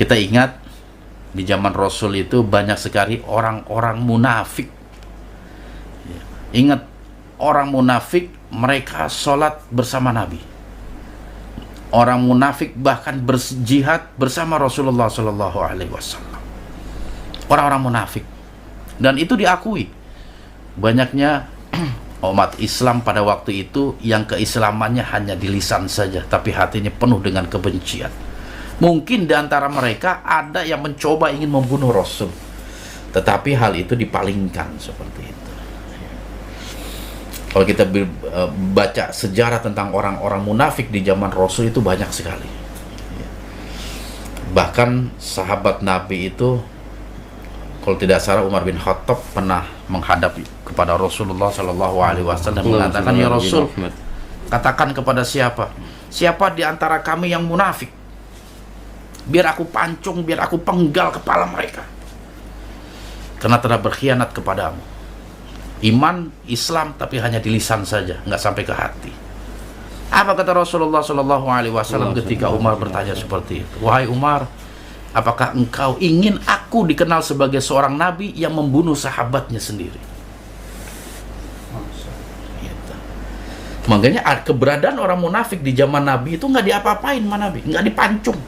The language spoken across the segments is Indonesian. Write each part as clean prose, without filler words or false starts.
Kita ingat di zaman Rasul itu banyak sekali orang-orang munafik. Ingat, orang munafik mereka sholat bersama Nabi. Orang munafik bahkan berjihad bersama Rasulullah Shallallahu Alaihi Wasallam. Orang-orang munafik, dan itu diakui. Banyaknya umat Islam pada waktu itu yang keislamannya hanya di lisan saja, tapi hatinya penuh dengan kebencian. Mungkin di antara mereka ada yang mencoba ingin membunuh Rasul, tetapi hal itu dipalingkan seperti itu. Kalau kita baca sejarah tentang orang-orang munafik di zaman Rasul itu banyak sekali. Bahkan sahabat Nabi itu, kalau tidak salah Umar bin Khattab pernah menghadap kepada Rasulullah Shallallahu Alaihi Wasallam dan mengatakan, ya Rasul, katakan kepada siapa di antara kami yang munafik, biar aku pancung, biar aku penggal kepala mereka, karena telah berkhianat kepadamu. Iman, Islam, tapi hanya di lisan saja, nggak sampai ke hati. Apa kata Rasulullah Shallallahu Alaihi Wasallam ketika Umar bertanya seperti itu? Wahai Umar, apakah engkau ingin aku dikenal sebagai seorang nabi yang membunuh sahabatnya sendiri? Gitu. Makanya keberadaan orang munafik di zaman Nabi itu nggak diapa-apain sama Nabi, nggak dipancung,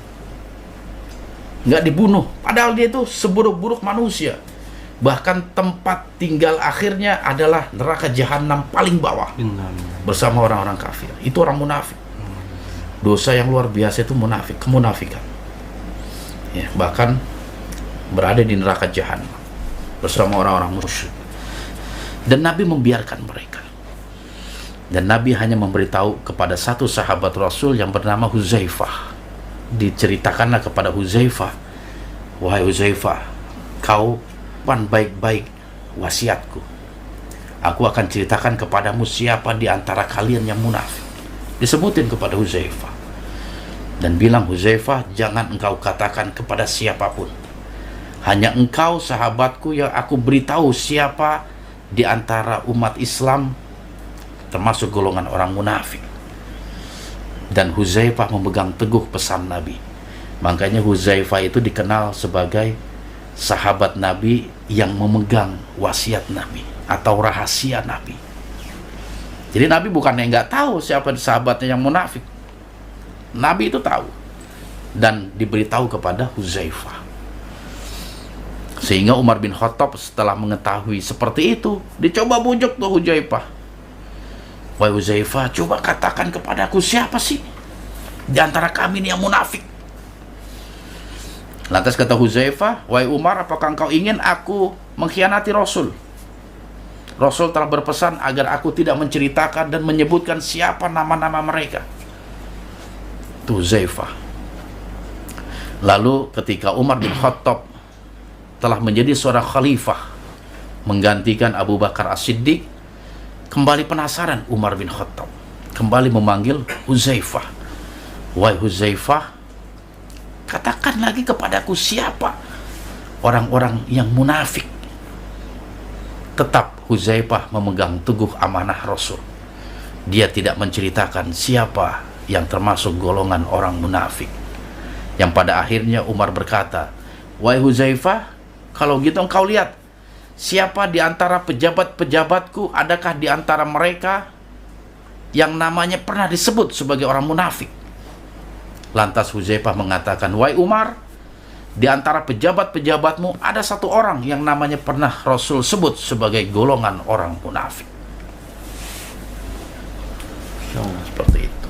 nggak dibunuh. Padahal dia itu seburuk-buruk manusia. Bahkan tempat tinggal akhirnya adalah neraka jahanam paling bawah bersama orang-orang kafir. Itu orang munafik. Dosa yang luar biasa itu munafik, kemunafikan. Ya, bahkan berada di neraka jahanam bersama orang-orang musyrik. Dan Nabi membiarkan mereka. Dan Nabi hanya memberitahu kepada satu sahabat Rasul yang bernama Huzaifah. Diceritakanlah kepada Huzaifah, wahai Huzaifah, kau baik-baik wasiatku. Aku akan ceritakan kepadamu siapa di antara kalian yang munafik. Disebutin kepada Huzaifah. Dan bilang, Huzaifah, jangan engkau katakan kepada siapapun. Hanya engkau sahabatku yang aku beritahu siapa di antara umat Islam termasuk golongan orang munafik. Dan Huzaifah memegang teguh pesan Nabi. Makanya Huzaifah itu dikenal sebagai sahabat Nabi yang memegang wasiat Nabi atau rahasia Nabi. Jadi Nabi bukannya nggak tahu siapa sahabatnya yang munafik. Nabi itu tahu dan diberitahu kepada Huzaifah. Sehingga Umar bin Khattab setelah mengetahui seperti itu, dicoba bujuk tuh Huzaifah. Wahai Huzaifah, coba katakan kepadaku siapa sih di antara kami ini yang munafik? Lantas kata Huzaifah, wahai Umar, apakah engkau ingin aku mengkhianati Rasul? Rasul telah berpesan agar aku tidak menceritakan dan menyebutkan siapa nama-nama mereka. Itu Huzaifah. Lalu ketika Umar bin Khattab telah menjadi seorang khalifah menggantikan Abu Bakar As-Siddiq, kembali penasaran Umar bin Khattab, kembali memanggil Huzaifah. Wahai Huzaifah, katakan lagi kepadaku siapa orang-orang yang munafik. Tetap Huzaifah memegang teguh amanah Rasul. Dia tidak menceritakan siapa yang termasuk golongan orang munafik. Yang pada akhirnya Umar berkata, wahai Huzaifah, kalau gitu engkau lihat siapa di antara pejabat-pejabatku, adakah di antara mereka yang namanya pernah disebut sebagai orang munafik? Lantas Huzaifah mengatakan, wahai Umar, di antara pejabat-pejabatmu ada satu orang yang namanya pernah Rasul sebut sebagai golongan orang munafik. Seperti itu.